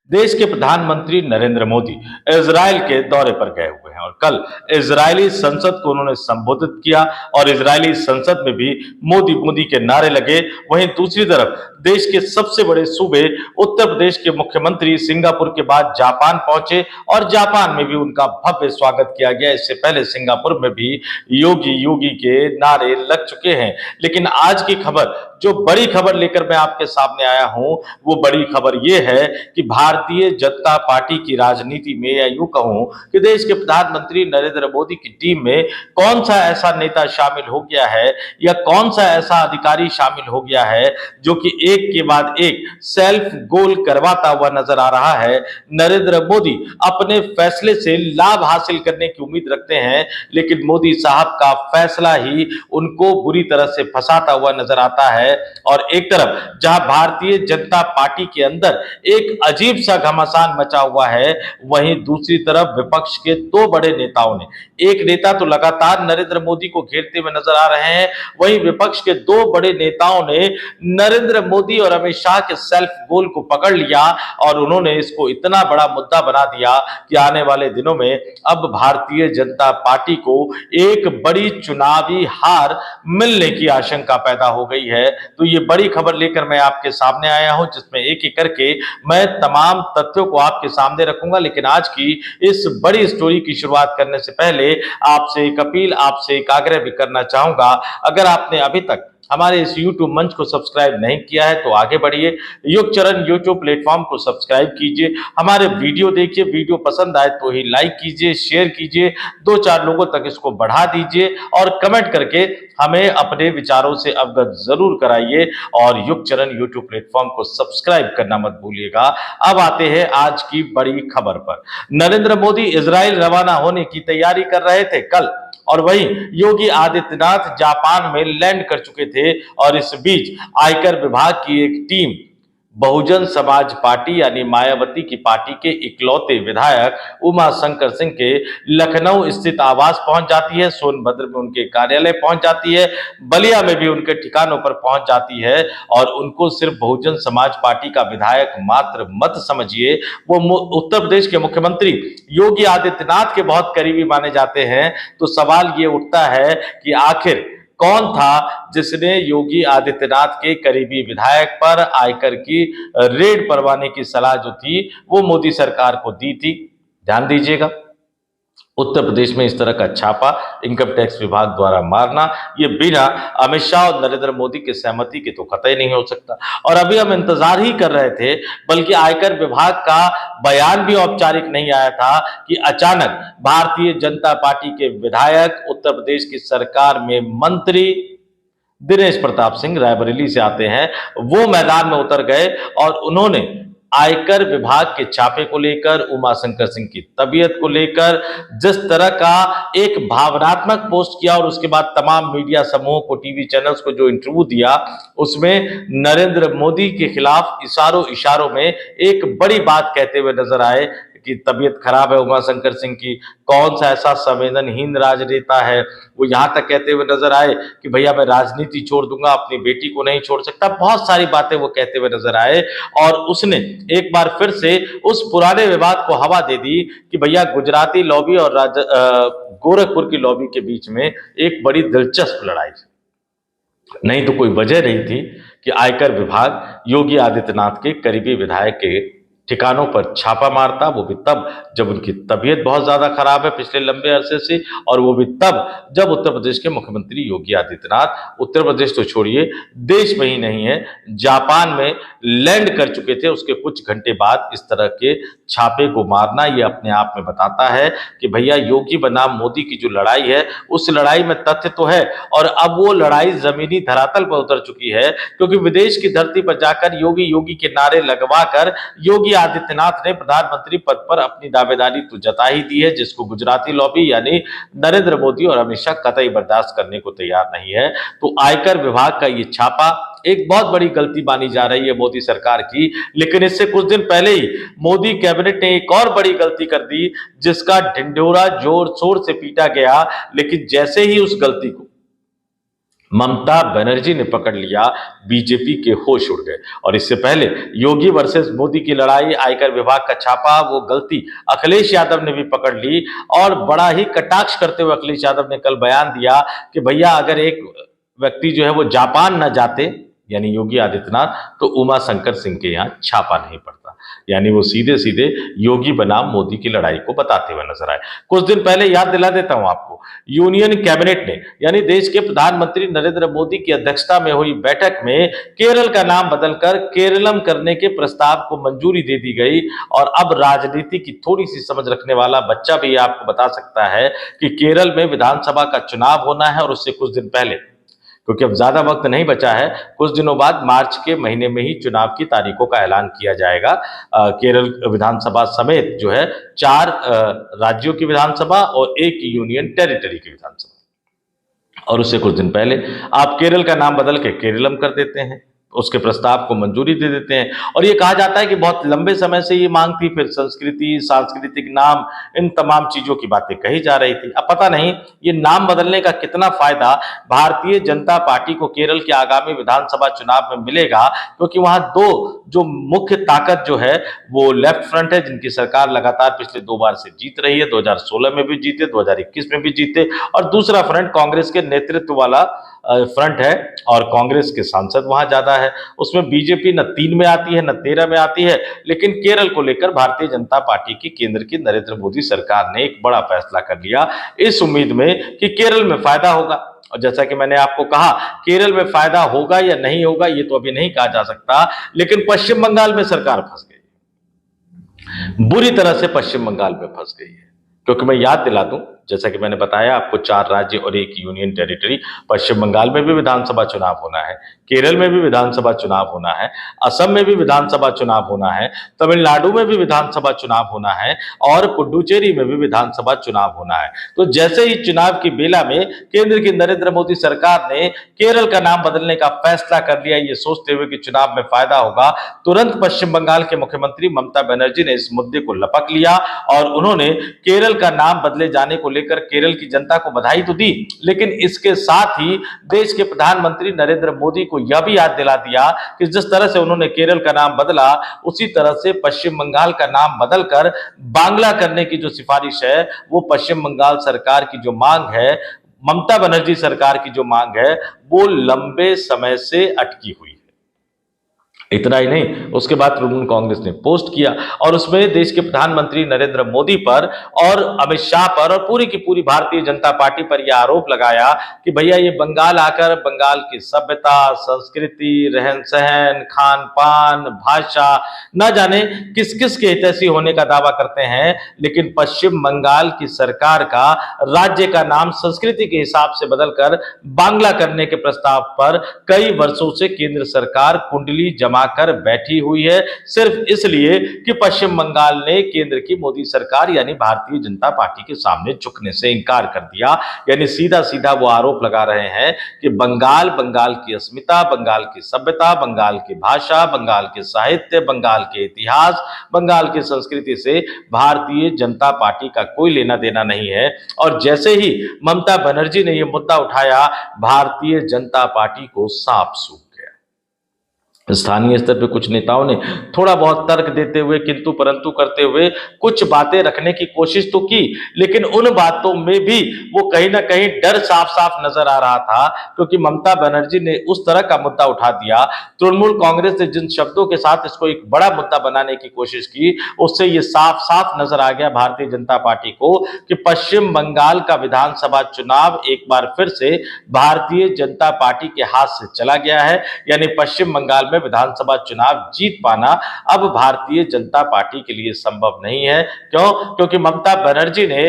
देश के प्रधानमंत्री नरेंद्र मोदी इजराइल के दौरे पर गए हुए हैं और कल इजरायली संसद को उन्होंने संबोधित किया और इजरायली संसद में भी मोदी मोदी के नारे लगे। वहीं दूसरी तरफ देश के सबसे बड़े सूबे उत्तर प्रदेश के मुख्यमंत्री सिंगापुर के बाद जापान पहुंचे और जापान में भी उनका भव्य स्वागत किया गया। इससे पहले सिंगापुर में भी योगी योगी के नारे लग चुके हैं। लेकिन आज की खबर, जो बड़ी खबर लेकर मैं आपके सामने आया हूं, वो बड़ी खबर ये है कि भारतीय जनता पार्टी की राजनीति में, या यूं कहूं कि देश के प्रधानमंत्री नरेंद्र मोदी की टीम में कौन सा ऐसा नेता शामिल हो गया है या कौन सा ऐसा अधिकारी शामिल हो गया है जो कि एक के बाद एक सेल्फ गोल करवाता हुआ नजर आ रहा है। नरेंद्र मोदी अपने फैसले से लाभ हासिल करने की उम्मीद रखते हैं, लेकिन मोदी साहब का फैसला ही उनको बुरी तरह से फंसाता हुआ नजर आता है। और एक तरफ जहां भारतीय जनता पार्टी के अंदर एक अजीब सा घमासान मचा हुआ है, वहीं दूसरी तरफ विपक्ष के दो बड़े नेताओं ने, एक नेता तो लगातार नरेंद्र मोदी को घेरते हुए नजर आ रहे हैं, वहीं विपक्ष के दो बड़े नेताओं ने नरेंद्र मोदी और अमित शाह के सेल्फ गोल को पकड़ लिया और उन्होंने इसको इतना बड़ा मुद्दा बना दिया कि आने वाले दिनों में अब भारतीय जनता पार्टी को एक बड़ी चुनावी हार मिलने की आशंका पैदा हो गई है। तो ये बड़ी खबर लेकर मैं आपके सामने आया हूं, जिसमें एक एक करके मैं तमाम तथ्यों को आपके सामने रखूंगा। लेकिन आज की इस बड़ी स्टोरी की शुरुआत करने से पहले आपसे एक अपील, आपसे एक आग्रह भी करना चाहूंगा। अगर आपने अभी तक हमारे इस YouTube मंच को सब्सक्राइब नहीं किया है तो आगे बढ़िए, युग चरण YouTube प्लेटफॉर्म को सब्सक्राइब कीजिए, हमारे वीडियो देखिए, वीडियो पसंद आए तो ही लाइक कीजिए, शेयर कीजिए, दो चार लोगों तक इसको बढ़ा दीजिए और कमेंट करके हमें अपने विचारों से अवगत जरूर कराइए और युग चरण YouTube प्लेटफॉर्म को सब्सक्राइब करना मत भूलिएगा। अब आते हैं आज की बड़ी खबर पर। नरेंद्र मोदी इजराइल रवाना होने की तैयारी कर रहे थे कल, और वहीं योगी आदित्यनाथ जापान में लैंड कर चुके थे। और इस बीच आयकर विभाग की एक टीम बहुजन समाज पार्टी यानी मायावती की पार्टी के इकलौते विधायक उमा शंकर सिंह के लखनऊ स्थित आवास पहुंच जाती है, सोनभद्र में उनके कार्यालय पहुंच जाती है, बलिया में भी उनके ठिकानों पर पहुंच जाती है। और उनको सिर्फ बहुजन समाज पार्टी का विधायक मात्र मत समझिए, वो उत्तर प्रदेश के मुख्यमंत्री योगी आदित्यनाथ के बहुत करीबी माने जाते हैं। तो सवाल ये उठता है कि आखिर कौन था जिसने योगी आदित्यनाथ के करीबी विधायक पर आयकर की रेड करवाने की सलाह जो थी वो मोदी सरकार को दी थी। ध्यान दीजिएगा, उत्तर प्रदेश में इस तरह का छापा इनकम टैक्स विभाग द्वारा मारना, ये बिना अमित शाह और नरेंद्र मोदी की सहमति के तो कतई नहीं हो सकता। और अभी हम इंतजार ही कर रहे थे, बल्कि आयकर विभाग का बयान भी औपचारिक नहीं आया था कि अचानक भारतीय जनता पार्टी के विधायक, उत्तर प्रदेश की सरकार में मंत्री दिनेश प्रताप सिंह रायबरेली से आते हैं, वो मैदान में उतर गए और उन्होंने आयकर विभाग के छापे को लेकर, उमाशंकर सिंह की तबीयत को लेकर जिस तरह का एक भावनात्मक पोस्ट किया और उसके बाद तमाम मीडिया समूहों को, टीवी चैनल्स को जो इंटरव्यू दिया, उसमें नरेंद्र मोदी के खिलाफ इशारों इशारों में एक बड़ी बात कहते हुए नजर आए कि तबीयत खराब है उमाशंकर सिंह की, कौन सा ऐसा संवेदनहीन राजनेता है। वो यहां तक कहते हुए नजर आए कि भैया मैं राजनीति छोड़ दूंगा, अपनी बेटी को नहीं छोड़ सकता। बहुत सारी बातें वो कहते हुए नजर आए और उसने एक बार फिर से उस पुराने विवाद को हवा दे दी कि भैया गुजराती लॉबी और गोरखपुर की लॉबी के बीच में एक बड़ी दिलचस्प लड़ाई, नहीं तो कोई वजह नहीं थी कि आयकर विभाग योगी आदित्यनाथ के करीबी विधायक के ठिकानों पर छापा मारता, वो भी तब जब उनकी तबीयत बहुत ज्यादा खराब है पिछले लंबे अरसे से, और वो भी तब जब उत्तर प्रदेश के मुख्यमंत्री योगी आदित्यनाथ, उत्तर प्रदेश तो छोड़िए देश में ही नहीं है, जापान में लैंड कर चुके थे। उसके कुछ घंटे बाद इस तरह के छापे को मारना, ये अपने आप में बताता है कि भैया योगी बनाम मोदी की जो लड़ाई है, उस लड़ाई में तथ्य तो है और अब वो लड़ाई जमीनी धरातल पर उतर चुकी है, क्योंकि विदेश की धरती पर जाकर योगी योगी के नारे लगवा कर योगी आदित्यनाथ ने प्रधानमंत्री पद पर अपनी दावेदारी तो जता ही दी है, जिसको गुजराती लॉबी यानी नरेंद्र मोदी और अमित शाह कतई बर्दाश्त करने को तैयार नहीं है। तो आयकर विभाग का ये छापा एक बहुत बड़ी गलती मानी जा रही है मोदी सरकार की। लेकिन इससे कुछ दिन पहले ही मोदी कैबिनेट ने एक और बड़ी गलती कर दी, जिसका ढिंढोरा जोर शोर से पीटा गया। लेकिन जैसे ही उस गलती को ममता बनर्जी ने पकड़ लिया, बीजेपी के होश उड़ गए। और इससे पहले योगी वर्सेस मोदी की लड़ाई, आयकर विभाग का छापा, वो गलती अखिलेश यादव ने भी पकड़ ली और बड़ा ही कटाक्ष करते हुए अखिलेश यादव ने कल बयान दिया कि भैया अगर एक व्यक्ति जो है वो जापान न जाते, यानी योगी आदित्यनाथ, तो उमा शंकर सिंह के यहाँ छापा नहीं पड़ता। यानी वो सीधे सीधे योगी बनाम मोदी की लड़ाई को बताते हुए नजर आए। कुछ दिन पहले याद दिला देता हूं आपको, यूनियन कैबिनेट ने, यानी देश के प्रधानमंत्री नरेंद्र मोदी की अध्यक्षता में हुई बैठक में केरल का नाम बदलकर केरलम करने के प्रस्ताव को मंजूरी दे दी गई। और अब राजनीति की थोड़ी सी समझ रखने वाला बच्चा भी आपको बता सकता है कि केरल में विधानसभा का चुनाव होना है और उससे कुछ दिन पहले, क्योंकि अब ज्यादा वक्त नहीं बचा है, कुछ दिनों बाद मार्च के महीने में ही चुनाव की तारीखों का ऐलान किया जाएगा। केरल विधानसभा समेत जो है 4 राज्यों की विधानसभा और 1 यूनियन टेरिटरी की विधानसभा। और उससे कुछ दिन पहले आप केरल का नाम बदल के केरलम कर देते हैं, उसके प्रस्ताव को मंजूरी दे देते हैं। और ये कहा जाता है कि बहुत लंबे समय से ये मांग थी, फिर संस्कृति, सांस्कृतिक नाम, इन तमाम चीजों की बातें कही जा रही थी। अब पता नहीं ये नाम बदलने का कितना फायदा भारतीय जनता पार्टी को केरल के आगामी विधानसभा चुनाव में मिलेगा, क्योंकि वहां 2 जो मुख्य ताकत जो है वो लेफ्ट फ्रंट है, जिनकी सरकार लगातार पिछले 2 बार से जीत रही है, 2016 में भी जीते, 2021 में भी जीते। और दूसरा फ्रंट कांग्रेस के नेतृत्व वाला फ्रंट है और कांग्रेस के सांसद वहां ज्यादा है। उसमें बीजेपी न 3 में आती है न 13 में आती है। लेकिन केरल को लेकर भारतीय जनता पार्टी की केंद्र की नरेंद्र मोदी सरकार ने एक बड़ा फैसला कर लिया, इस उम्मीद में कि केरल में फायदा होगा। और जैसा कि मैंने आपको कहा, केरल में फायदा होगा या नहीं होगा ये तो अभी नहीं कहा जा सकता, लेकिन पश्चिम बंगाल में सरकार फंस गई, बुरी तरह से पश्चिम बंगाल में फंस गई है। क्योंकि मैं याद दिला दूं, जैसा कि मैंने बताया आपको, 4 राज्य और 1 यूनियन टेरिटरी, पश्चिम बंगाल में भी विधानसभा चुनाव होना है, केरल में भी विधानसभा चुनाव होना है, असम में भी विधानसभा चुनाव होना है, तमिलनाडु में भी विधानसभा चुनाव होना है और पुडुचेरी में भी विधानसभा चुनाव होना है। तो जैसे ही चुनाव की बेला में केंद्र की नरेंद्र मोदी सरकार ने केरल का नाम बदलने का फैसला कर लिया, ये सोचते हुए कि चुनाव में फायदा होगा, तुरंत पश्चिम बंगाल के मुख्यमंत्री ममता बनर्जी ने इस मुद्दे को लपक लिया और उन्होंने केरल का नाम बदले जाने को लेकर केरल की जनता को बधाई तो दी, लेकिन इसके साथ ही देश के प्रधानमंत्री नरेंद्र मोदी को यह भी याद दिला दिया कि जिस तरह से उन्होंने केरल का नाम बदला, उसी तरह से पश्चिम बंगाल का नाम बदलकर बांग्ला करने की जो सिफारिश है, वो पश्चिम बंगाल सरकार की जो मांग है, ममता बनर्जी सरकार की जो मांग है, वो लंबे समय से अटकी हुई है। इतना ही नहीं, उसके बाद तृणमूल कांग्रेस ने पोस्ट किया और उसमें देश के प्रधानमंत्री नरेंद्र मोदी पर और अमित शाह पर और पूरी की पूरी भारतीय जनता पार्टी पर यह आरोप लगाया कि भैया ये बंगाल आकर बंगाल की सभ्यता, संस्कृति, रहन सहन, खान पान, भाषा, न जाने किस किस के हितैषी होने का दावा करते हैं, लेकिन पश्चिम बंगाल की सरकार का राज्य का नाम संस्कृति के हिसाब से बदलकर बांग्ला करने के प्रस्ताव पर कई वर्षों से केंद्र सरकार कुंडली जमा कर बैठी हुई है, सिर्फ इसलिए कि पश्चिम बंगाल ने केंद्र की मोदी सरकार यानी भारतीय जनता पार्टी के सामने झुकने से इनकार कर दिया। यानी सीधा सीधा वो आरोप लगा रहे हैं कि बंगाल, बंगाल की अस्मिता, बंगाल की सभ्यता, बंगाल की भाषा, बंगाल के साहित्य, बंगाल के इतिहास, बंगाल की संस्कृति से भारतीय जनता पार्टी का कोई लेना देना नहीं है। और जैसे ही ममता बनर्जी ने यह मुद्दा उठाया, भारतीय जनता पार्टी को सांप सूख गया। स्थानीय स्तर पे कुछ नेताओं ने थोड़ा बहुत तर्क देते हुए, किंतु परंतु करते हुए कुछ बातें रखने की कोशिश तो की, लेकिन उन बातों में भी वो कहीं ना कहीं डर साफ साफ नजर आ रहा था, क्योंकि ममता बनर्जी ने उस तरह का मुद्दा उठा दिया। तृणमूल कांग्रेस ने जिन शब्दों के साथ इसको एक बड़ा मुद्दा बनाने की कोशिश की, उससे ये साफ साफ नजर आ गया भारतीय जनता पार्टी को कि पश्चिम बंगाल का विधानसभा चुनाव एक बार फिर से भारतीय जनता पार्टी के हाथ से चला गया है। यानी पश्चिम बंगाल में विधानसभा चुनाव जीत पाना अब भारतीय जनता पार्टी के लिए संभव नहीं है। क्यों? क्योंकि ममता बनर्जी ने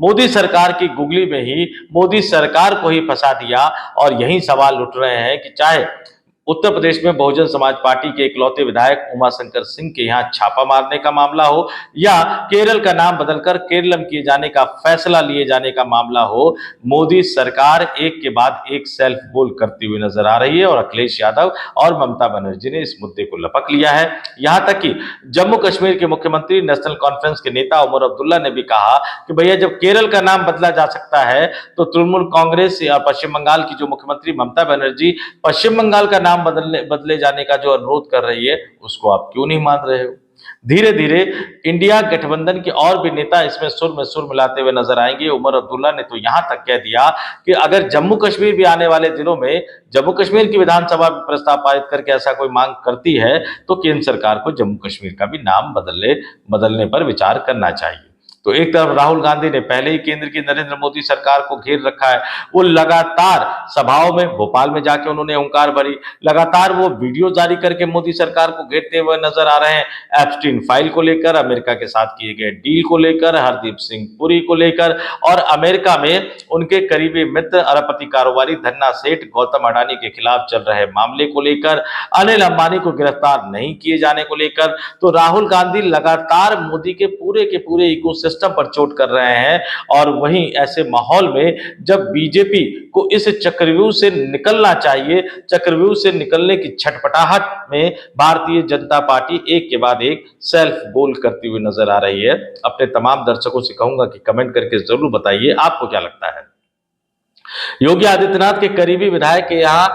मोदी सरकार की गुगली में ही मोदी सरकार को ही फंसा दिया। और यही सवाल उठ रहे हैं कि चाहे उत्तर प्रदेश में बहुजन समाज पार्टी के इकलौते विधायक उमाशंकर सिंह के यहां छापा मारने का मामला हो या केरल का नाम बदलकर केरलम किए जाने का फैसला लिए जाने का मामला हो, मोदी सरकार एक के बाद एक सेल्फ गोल करती हुई नजर आ रही है और अखिलेश यादव और ममता बनर्जी ने इस मुद्दे को लपक लिया है। यहां तक कि जम्मू कश्मीर के मुख्यमंत्री नेशनल कॉन्फ्रेंस के नेता उमर अब्दुल्ला ने भी कहा कि भैया जब केरल का नाम बदला जा सकता है तो तृणमूल कांग्रेस या पश्चिम बंगाल की जो मुख्यमंत्री ममता बनर्जी पश्चिम बंगाल का नाम बदले जाने का जो अनुरोध कर रही है उसको आप क्यों नहीं मान रहे हो। धीरे धीरे इंडिया गठबंधन के और भी नेता इसमें सुर में सुर मिलाते हुए नजर आएंगे। उमर अब्दुल्ला ने तो यहां तक कह दिया कि अगर जम्मू कश्मीर भी आने वाले दिनों में जम्मू कश्मीर की विधानसभा में प्रस्ताव पारित करके ऐसा कोई मांग करती है तो केंद्र सरकार को जम्मू कश्मीर का भी नाम बदलने पर विचार करना चाहिए। तो एक तरफ राहुल गांधी ने पहले ही केंद्र की नरेंद्र मोदी सरकार को घेर रखा है, वो लगातार सभाओं में भोपाल में जाके उन्होंने हुंकार भरी, लगातार वो वीडियो जारी करके मोदी सरकार को घेरते हुए नजर आ रहे हैं। एप्स्टीन फाइल को लेकर, अमेरिका के साथ किए गए डील को लेकर, हरदीप सिंह पुरी को लेकर और अमेरिका में उनके करीबी मित्र अरबपति कारोबारी धन्ना सेठ गौतम अडानी के खिलाफ चल रहे मामले को लेकर, अनिल अंबानी को गिरफ्तार नहीं किए जाने को लेकर, तो राहुल गांधी लगातार मोदी के पूरे इकोसिस्टम पर चोट कर रहे हैं। और वहीं ऐसे माहौल में जब बीजेपी को इस चक्रव्यूह से निकलना चाहिए, चक्रव्यूह से निकलने की छटपटाहट में भारतीय जनता पार्टी एक के बाद एक सेल्फ गोल करती हुई नजर आ रही है। अपने तमाम दर्शकों से कहूंगा कि कमेंट करके जरूर बताइए आपको क्या लगता है। योगी आदित्यनाथ के करीबी विधायक के यहां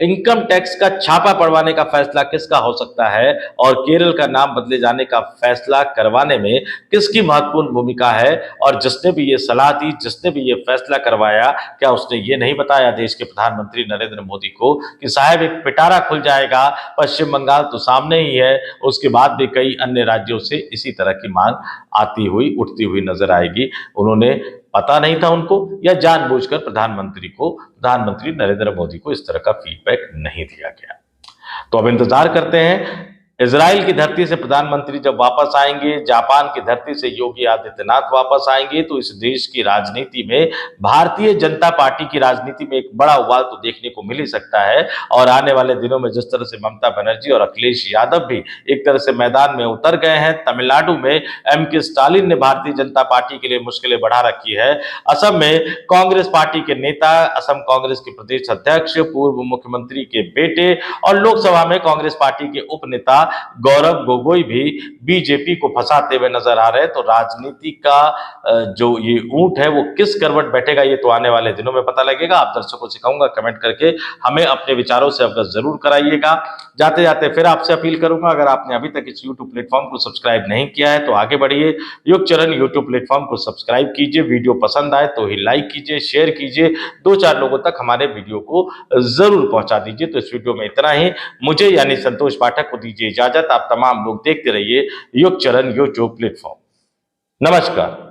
इनकम टैक्स का छापा पड़वाने का फैसला किसका हो सकता है और केरल का नाम बदले जाने का फैसला करवाने में किसकी महत्वपूर्ण भूमिका है, और जिसने भी ये सलाह दी, जिसने भी ये फैसला करवाया, क्या उसने ये नहीं बताया देश के प्रधानमंत्री नरेंद्र मोदी को कि साहब एक पिटारा खुल जाएगा, पश्चिम बंगाल तो सामने ही है, उसके बाद भी कई अन्य राज्यों से इसी तरह की मांग आती हुई उठती हुई नजर आएगी। उन्होंने पता नहीं था उनको या जानबूझकर प्रधानमंत्री नरेंद्र मोदी को इस तरह का फीडबैक नहीं दिया गया। तो अब इंतजार करते हैं इजराइल की धरती से प्रधानमंत्री जब वापस आएंगे, जापान की धरती से योगी आदित्यनाथ वापस आएंगे, तो इस देश की राजनीति में, भारतीय जनता पार्टी की राजनीति में एक बड़ा उबाल तो देखने को मिल ही सकता है। और आने वाले दिनों में जिस तरह से ममता बनर्जी और अखिलेश यादव भी एक तरह से मैदान में उतर गए हैं, तमिलनाडु में एम.के. स्टालिन ने भारतीय जनता पार्टी के लिए मुश्किलें बढ़ा रखी है, असम में कांग्रेस पार्टी के नेता, असम कांग्रेस के प्रदेश अध्यक्ष, पूर्व मुख्यमंत्री के बेटे और लोकसभा में कांग्रेस पार्टी के उप नेता गौरव गोगोई भी बीजेपी को फंसाते हुए नजर आ रहे हैं। तो राजनीति का जो ये ऊंट है वो किस करवट बैठेगा ये तो आने वाले दिनों में पता लगेगा। आप दर्शकों से कहूंगा कमेंट करके हमें अपने विचारों से अवगत जरूर कराइएगा। जाते जाते फिर आपसे अपील करूंगा, अगर आपने अभी तक इस यूट्यूब प्लेटफॉर्म को सब्सक्राइब नहीं किया है तो आगे बढ़िए, युग चरण यूट्यूब प्लेटफॉर्म को सब्सक्राइब कीजिए, वीडियो पसंद आए तो ही लाइक कीजिए, शेयर कीजिए, 2-4 लोगों तक हमारे वीडियो को जरूर पहुंचा दीजिए। तो इस वीडियो में इतना ही, मुझे यानी संतोष पाठक को दीजिए इजाजत। आप तमाम लोग देखते रहिए युग चरण यूट्यूब प्लेटफॉर्म। नमस्कार।